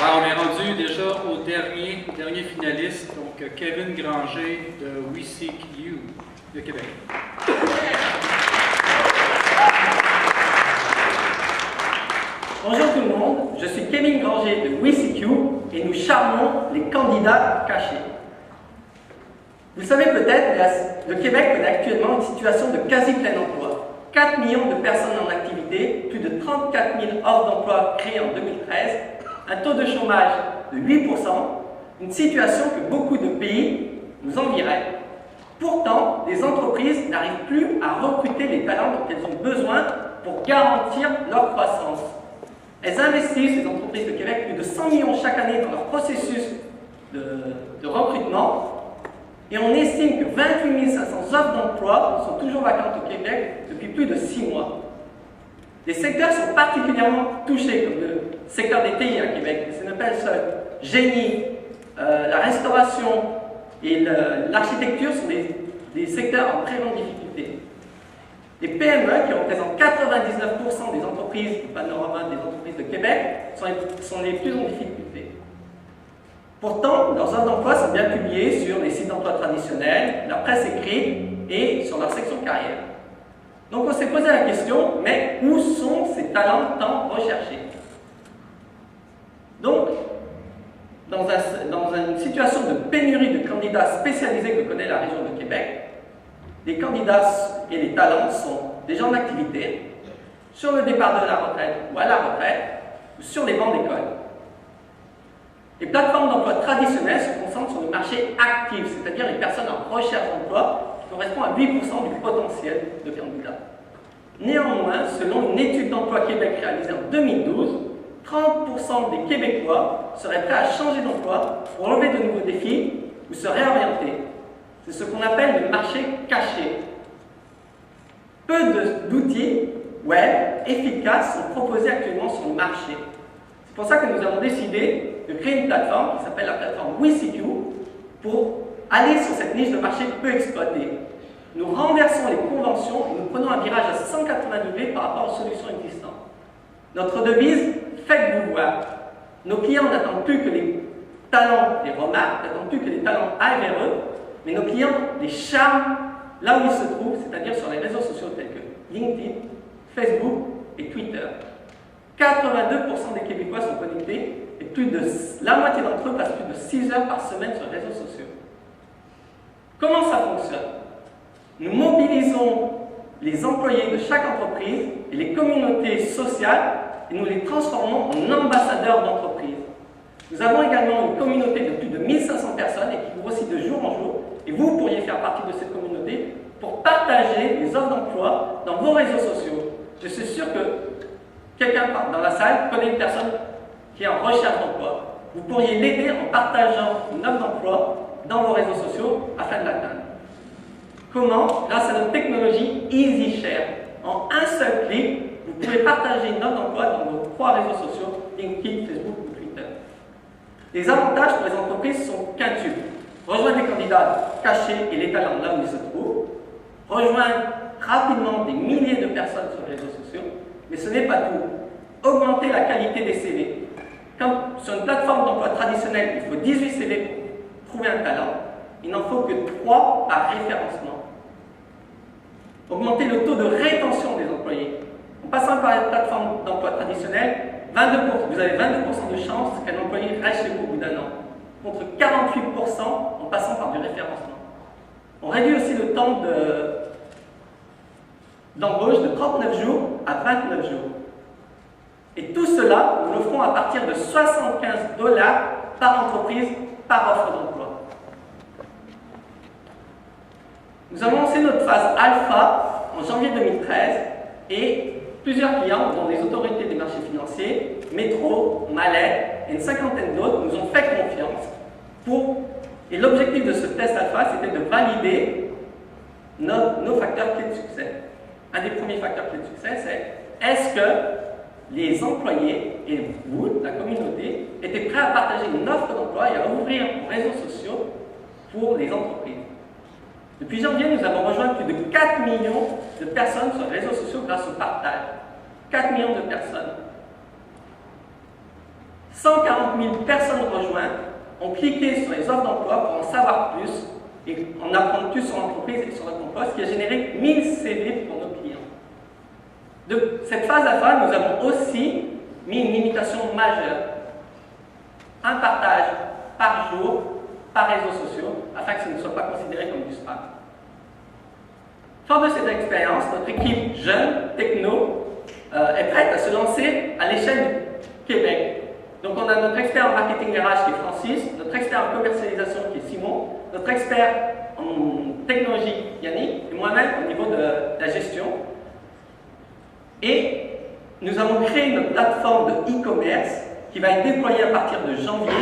On est rendu déjà au dernier finaliste, donc Kevin Granger de WeSeekU de Québec. Bonjour tout le monde, je suis Kevin Granger de WeSeekU et nous charmons les candidats cachés. Vous le savez peut-être, le Québec connaît actuellement une situation de quasi-plein emploi. 4 millions de personnes en activité, plus de 34 000 offres d'emploi créées en 2013, un taux de chômage de 8%, une situation que beaucoup de pays nous envieraient. Pourtant, les entreprises n'arrivent plus à recruter les talents dont elles ont besoin pour garantir leur croissance. Elles investissent, les entreprises de Québec, plus de 100 millions chaque année dans leur processus de recrutement. Et on estime que 28 500 offres d'emploi sont toujours vacantes au Québec depuis plus de 6 mois. Les secteurs sont particulièrement touchés, comme le secteur des TI à Québec, ce n'est pas le seul. Génie, la restauration et l'architecture sont des secteurs en très grande difficulté. Les PME, qui représentent 99% des entreprises du panorama des entreprises de Québec, sont les plus en difficulté. Pourtant, leurs offres d'emploi sont bien publiées sur les sites d'emploi traditionnels, la presse écrite et sur leur section carrière. Donc on s'est posé la question, mais où sont ces talents tant recherchés? Donc, dans une situation de pénurie de candidats spécialisés que connaît la région de Québec, les candidats et les talents sont des gens en activité, sur le départ de la retraite ou à la retraite, ou sur les bancs d'école. Les plateformes d'emploi traditionnelles se concentrent sur le marché actif, c'est-à-dire les personnes en recherche d'emploi, qui correspond à 8% du potentiel de candidats. Néanmoins, selon une étude d'emploi Québec réalisée en 2012, 30% des Québécois seraient prêts à changer d'emploi pour relever de nouveaux défis ou se réorienter. C'est ce qu'on appelle le marché caché. Peu d'outils web efficaces sont proposés actuellement sur le marché. C'est pour ça que nous avons décidé de créer une plateforme qui s'appelle la plateforme WeSeekU pour aller sur cette niche de marché peu exploitée. Nous renversons les conventions et nous prenons un virage à 180 degrés par rapport aux solutions existantes. Notre devise, faites-vous voir. Nos clients n'attendent plus que les talents les remarquent, n'attendent plus que les talents aillent vers eux, mais nos clients les charment là où ils se trouvent, c'est-à-dire sur les réseaux sociaux tels que LinkedIn, Facebook et Twitter. 82% des Québécois sont connectés et plus de la moitié d'entre eux passent plus de 6 heures par semaine sur les réseaux sociaux. Comment ça fonctionne? Nous mobilisons les employés de chaque entreprise et les communautés sociales et nous les transformons en ambassadeurs d'entreprise. Nous avons également une communauté de plus de 1500 personnes et qui grossit de jour en jour et vous pourriez faire partie de cette communauté pour partager les offres d'emploi dans vos réseaux sociaux. Je suis sûr que quelqu'un dans la salle connaît une personne qui est en recherche d'emploi. Vous pourriez l'aider en partageant une offre d'emploi dans vos réseaux sociaux afin de l'atteindre. Comment? Grâce à notre technologie EasyShare. En un seul clic, vous pouvez partager une offre d'emploi dans vos 3 réseaux sociaux, LinkedIn, Facebook ou Twitter. Les avantages pour les entreprises sont quintuples. Rejoindre les candidats cachés et les talents là où ils se trouvent. Rejoindre rapidement des milliers de personnes sur les réseaux sociaux. Mais ce n'est pas tout. Augmenter la qualité des CV. Comme sur une plateforme d'emploi traditionnelle, il faut 18 CV pour trouver un talent. Il n'en faut que 3 par référencement. Augmenter le taux de rétention des employés. En passant par la plateforme d'emploi traditionnelle, vous avez 22% de chance qu'un employé reste chez vous au bout d'un an, contre 48% en passant par du référencement. On réduit aussi le temps d'embauche de 39 jours à 29 jours. Et tout cela, nous le ferons à partir de 75 $ par entreprise, par offre d'emploi. Nous avons lancé notre phase alpha en janvier 2013 et plusieurs clients, dont les autorités des marchés financiers, Métro, Malais et une cinquantaine d'autres, nous ont fait confiance et l'objectif de ce test alpha, c'était de valider nos facteurs clés de succès. Un des premiers facteurs clés de succès, c'est est-ce que les employés et vous, la communauté, étaient prêts à partager une offre d'emploi et à ouvrir vos réseaux sociaux pour les entreprises. Depuis janvier, nous avons rejoint plus de 4 millions de personnes sur les réseaux sociaux grâce au partage. 4 millions de personnes. 140 000 personnes rejointes ont cliqué sur les offres d'emploi pour en savoir plus et en apprendre plus sur l'entreprise et sur notre emploi, ce qui a généré 1000 CV pour nos clients. De cette phase à phase, nous avons aussi mis une limitation majeure. Un partage par jour, par réseaux sociaux, afin que ce ne soit pas considéré comme du spam. Fort de cette expérience, notre équipe jeune, techno, est prête à se lancer à l'échelle du Québec. Donc on a notre expert en marketing RH qui est Francis, notre expert en commercialisation qui est Simon, notre expert en technologie Yannick, et moi-même au niveau de la gestion. Et nous avons créé une plateforme de e-commerce qui va être déployée à partir de janvier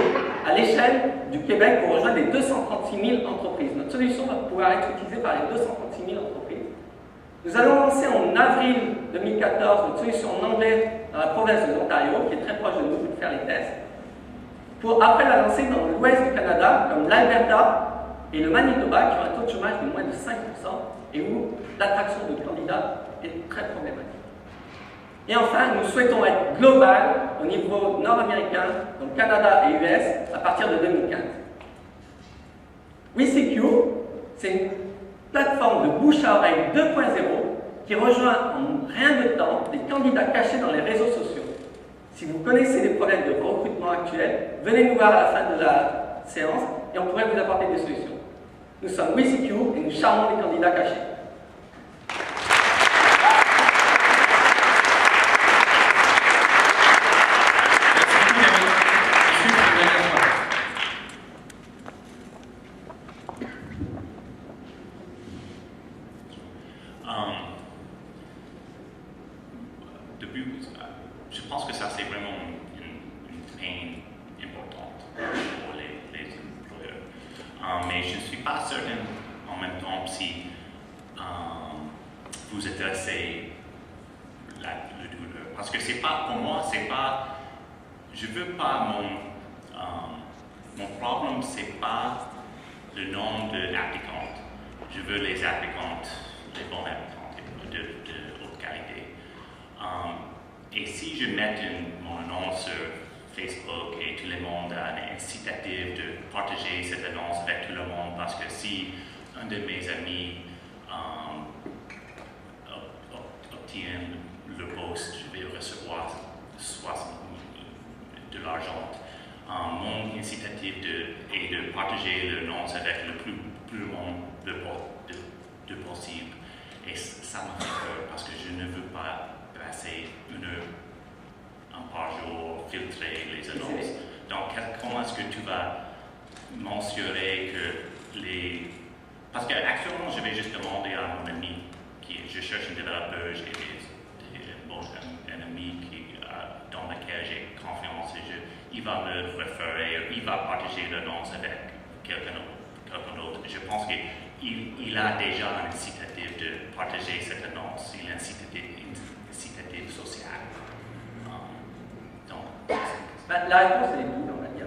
à l'échelle du Québec pour rejoindre les 236 000 entreprises. Notre solution va pouvoir être utilisée par les 236 000 entreprises. Nous allons lancer en avril 2014 notre solution en anglais dans la province de l'Ontario, qui est très proche de nous pour faire les tests, pour après la lancer dans l'ouest du Canada, comme l'Alberta et le Manitoba, qui ont un taux de chômage de moins de 5% et où l'attraction de candidats est très problématique. Et enfin, nous souhaitons être global au niveau nord-américain, donc Canada et US, à partir de 2015. WeCQ, c'est une plateforme de bouche à oreille 2.0 qui rejoint en rien de temps des candidats cachés dans les réseaux sociaux. Si vous connaissez les problèmes de recrutement actuels, venez nous voir à la fin de la séance et on pourrait vous apporter des solutions. Nous sommes WeCQ et nous charmons les candidats cachés. Je pense que ça c'est vraiment une peine importante pour les employeurs. Mais je ne suis pas certain en même temps si vous intéressez le douleur. Parce que c'est pas, pour moi, c'est pas, je veux pas mon problème, c'est pas le nombre d'applicantes. Je veux les applicantes, les bonnes applicantes de haute qualité. Et si je mets mon annonce sur Facebook et tout le monde a un incitatif de partager cette annonce avec tout le monde, parce que si un de mes amis obtient le poste, je vais recevoir de l'argent. Mon incitatif est de partager l'annonce avec le plus monde de possible. Et ça me fait peur parce que je ne veux pas passer une heure par jour, filtrer les annonces. Donc, comment est-ce que tu vas mentionner que les... Parce qu'actuellement, je vais juste demander à mon ami, je cherche un développeur, j'ai un ami dans lequel j'ai confiance, et il va me référer, il va partager l'annonce avec quelqu'un d'autre. Je pense qu'il a déjà un incitatif de partager cette annonce, il a un incitatif social. La réponse est double, on va dire.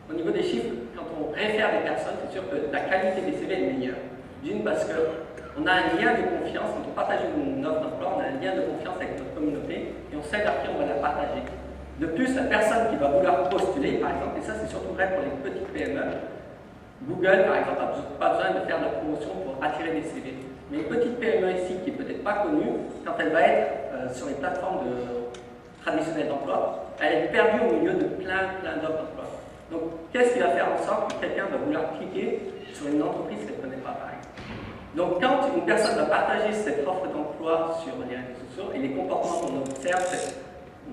Au niveau des chiffres, quand on réfère des personnes, c'est sûr que la qualité des CV est meilleure. D'une, parce qu'on a un lien de confiance, quand on partage une offre d'emploi, on a un lien de confiance avec notre communauté et on sait vers qui on va la partager. De plus, la personne qui va vouloir postuler, par exemple, et ça c'est surtout vrai pour les petites PME, Google, par exemple, n'a pas besoin de faire de la promotion pour attirer des CV. Mais une petite PME ici, qui n'est peut-être pas connue, quand elle va être sur les plateformes traditionnelles d'emploi, elle est perdue au milieu de plein d'offres d'emploi. Donc, qu'est-ce qui va faire en sorte que quelqu'un va vouloir cliquer sur une entreprise qu'elle ne connaît pas, par exemple? Donc, quand une personne va partager cette offre d'emploi sur les réseaux sociaux, et les comportements qu'on observe, c'est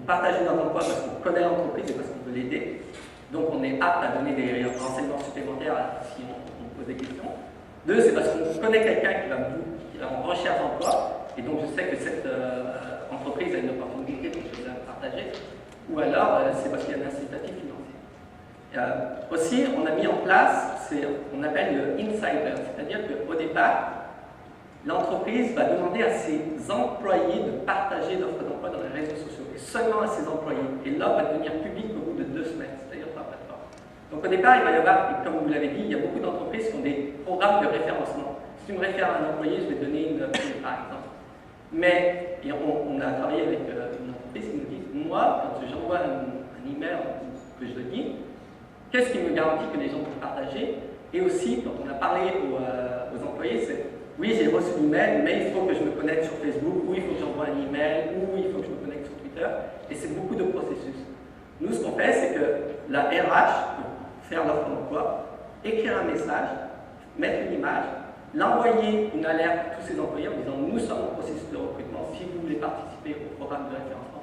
partager notre emploi parce qu'on connaît l'entreprise et parce qu'on veut l'aider. Donc, on est apte à donner des renseignements supplémentaires si on pose des questions. Deux, c'est parce qu'on connaît quelqu'un qui va en recherche d'emploi, et donc je sais que cette entreprise a une opportunité, donc je vais la partager. Ou alors, c'est parce qu'il y a un incitatif financier. Aussi, on a mis en place ce qu'on appelle le insider, c'est-à-dire qu'au départ, l'entreprise va demander à ses employés de partager l'offre d'emploi dans les réseaux sociaux, et seulement à ses employés. Et l'offre va devenir publique au bout de 2 semaines, c'est-à-dire sur la plateforme. Donc au départ, il va y avoir, et comme vous l'avez dit, il y a beaucoup d'entreprises qui ont des programmes de référencement. Si tu me réfères à un employé, je vais te donner une prime, par exemple. Mais on a travaillé avec une entreprise qui nous dit, moi, quand j'envoie un email que je le dis. Qu'est-ce qui me garantit que les gens vont partager? Et aussi, quand on a parlé aux employés, c'est oui, j'ai reçu l'email, mais il faut que je me connecte sur Facebook, ou il faut que j'envoie un email, ou il faut que je me connecte sur Twitter. Et c'est beaucoup de processus. Nous, ce qu'on fait, c'est que la RH peut faire l'offre d'emploi, écrire un message, mettre une image, l'envoyer une alerte à tous ses employés en disant nous sommes en processus de recrutement, si vous voulez participer au programme de référencement,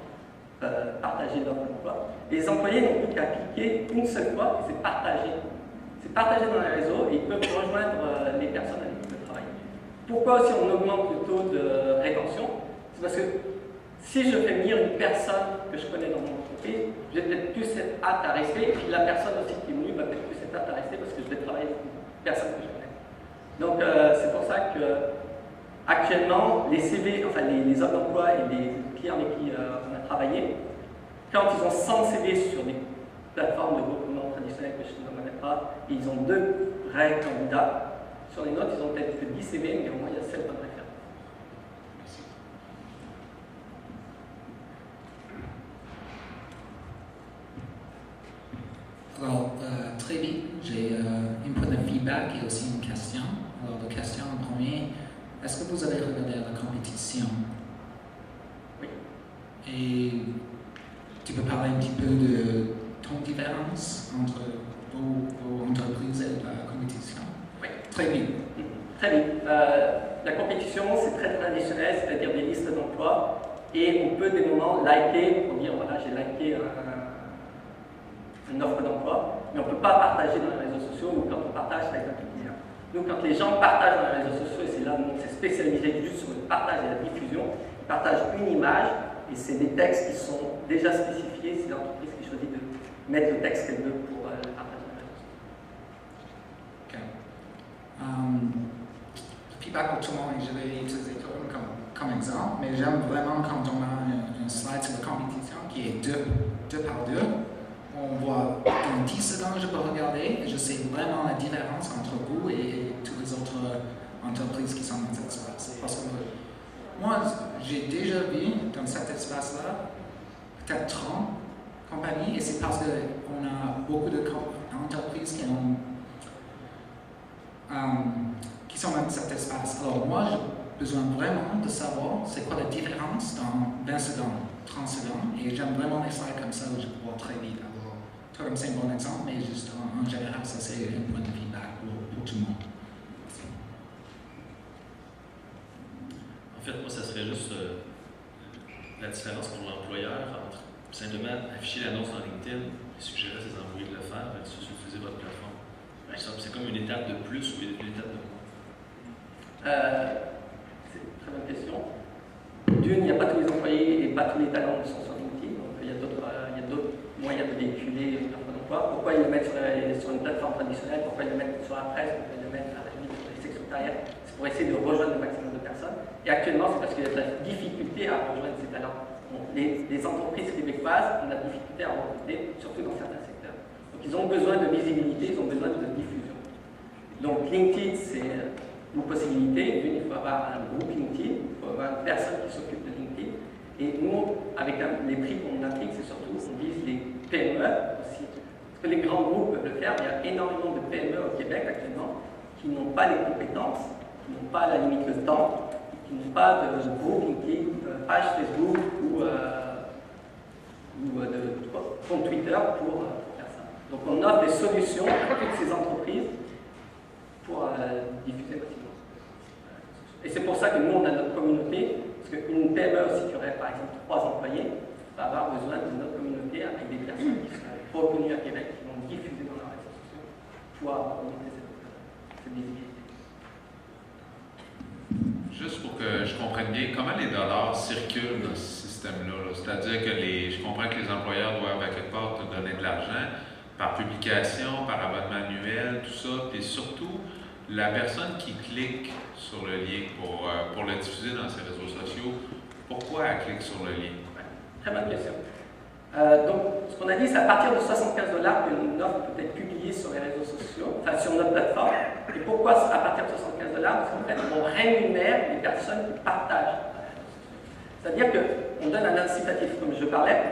partagez l'offre d'emploi. Les employés n'ont plus qu'à cliquer une seule fois et c'est partagé. C'est partagé dans les réseaux et ils peuvent rejoindre les personnes avec qui ils travaillent. Pourquoi aussi on augmente le taux de rétention? C'est parce que si je fais venir une personne que je connais dans mon entreprise, je vais peut-être plus être apte à rester, et puis la personne aussi qui est venue va peut-être plus être apte à rester parce que je vais travailler avec une personne que je connais. Donc c'est pour ça que actuellement, les CV, enfin les offres d'emploi et les clients avec qui on a travaillé, quand ils ont 100 CV sur des plateformes de recrutement traditionnelles que je ne nommerai pas, et ils ont 2 vrais candidats, sur les notes, ils ont peut-être que 10 CV, mais au moins il y a 7 bonnes références. Alors, très vite, j'ai un point de feedback et aussi une question. Alors, la question en premier, est-ce que vous avez regardé la compétition? Oui. Et tu peux parler un petit peu de ton différence entre vos entreprises et la compétition? Oui. Très vite. Très vite. La compétition, c'est très traditionnel, c'est-à-dire des listes d'emploi, et on peut des moments liker pour dire voilà, j'ai liké une offre d'emploi, mais on ne peut pas partager dans les réseaux sociaux, ou quand on partage, ça va être un peu bizarre. Donc quand les gens partagent dans les réseaux sociaux, et c'est là où on s'est spécialisé juste sur le partage et la diffusion, ils partagent une image, et c'est des textes qui sont déjà spécifiés, c'est l'entreprise qui choisit de mettre le texte qu'elle veut pour le partager dans les réseaux sociaux. Okay. Feedback autrement, et je vais utiliser comme exemple, mais j'aime vraiment quand on a un slide sur la compétition qui est 2 par 2. On voit dans 10 secondes, je peux regarder et je sais vraiment la différence entre vous et toutes les autres entreprises qui sont dans cet espace. Parce que moi, j'ai déjà vu dans cet espace-là peut-être 30 compagnies et c'est parce qu'on a beaucoup d'entreprises qui sont dans cet espace. Alors moi, j'ai besoin vraiment de savoir c'est quoi la différence dans 20 secondes, 30 secondes et j'aime vraiment les slides comme ça où je peux voir très vite. Comme c'est un bon exemple, mais juste en général, ça c'est un point de feedback pour tout le monde. Merci. En fait, moi, ça serait juste la différence pour l'employeur entre simplement afficher l'annonce dans LinkedIn et suggérer à ses employés de le faire versus utiliser votre plateforme. C'est comme une étape de plus ou une étape de moins? C'est une très bonne question. D'une, il n'y a pas tous les employés et pas tous les talents qui sont sur LinkedIn, donc il y a d'autres moyens de véhiculer une offre d'emploi. Pourquoi ils le mettent sur une plateforme traditionnelle? Pourquoi ils le mettent sur la presse? Pourquoi ils le mettent à la limite sur les sections carrières? C'est pour essayer de rejoindre le maximum de personnes. Et actuellement, c'est parce qu'il y a de la difficulté à rejoindre ces talents. Les entreprises québécoises ont de la difficulté à recruter, surtout dans certains secteurs. Donc ils ont besoin de visibilité, ils ont besoin de diffusion. Donc LinkedIn, c'est une possibilité. D'une, il faut avoir un groupe LinkedIn, il faut avoir une personne qui s'occupe de LinkedIn. Et nous, avec les prix qu'on applique, c'est surtout qu'on vise les PME aussi. Parce que les grands groupes peuvent le faire, mais il y a énormément de PME au Québec actuellement qui n'ont pas les compétences, qui n'ont pas à la limite le temps, qui n'ont pas de groupe LinkedIn, page Facebook ou de compte Twitter pour faire ça. Donc on offre des solutions à toutes ces entreprises pour diffuser facilement. Et c'est pour ça que nous, on a notre communauté. Parce qu'une PME aussi qui aurait par exemple 3 employés va avoir besoin de notre communauté avec des personnes qui sont reconnues à Québec, qui vont diffuser dans leurs réseaux sociaux pour augmenter cette visibilité. Juste pour que je comprenne bien, comment les dollars circulent dans ce système-là? C'est-à-dire que je comprends que les employeurs doivent à quelque part te donner de l'argent par publication, par abonnement annuel, tout ça, et surtout la personne qui clique sur le lien pour le diffuser dans ses réseaux sociaux, pourquoi elle clique sur le lien? Très bonne question. Donc, ce qu'on a dit, c'est à partir de 75 $ qu'une offre peut être publiée sur les réseaux sociaux, enfin sur notre plateforme. Et pourquoi à partir de 75 $? Parce qu'en fait, on rémunère les personnes qui partagent. C'est-à-dire qu'on donne un incitatif, comme je parlais.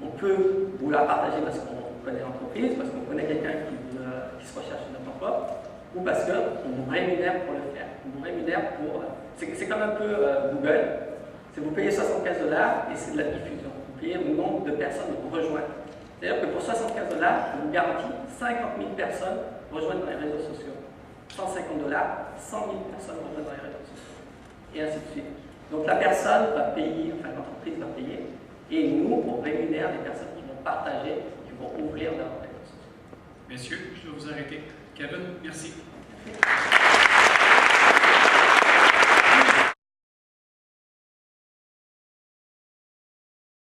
On peut vous la partager parce qu'on connaît l'entreprise, parce qu'on connaît quelqu'un qui se recherche un emploi, ou parce qu'on vous rémunère pour le faire. On vous rémunère pour... C'est comme un peu Google. C'est vous payez $75 et c'est de la diffusion. Vous payez le nombre de personnes qui vous rejoignent. C'est-à-dire que pour $75, je vous garantis 50 000 personnes rejoignent dans les réseaux sociaux. $150, 100 000 personnes rejoignent dans les réseaux sociaux. Et ainsi de suite. Donc la personne va payer, enfin l'entreprise va payer, et nous, on rémunère les personnes qui vont partager, qui vont ouvrir leurs réseaux sociaux. Messieurs, je vais vous arrêter. Kevin, merci. Merci.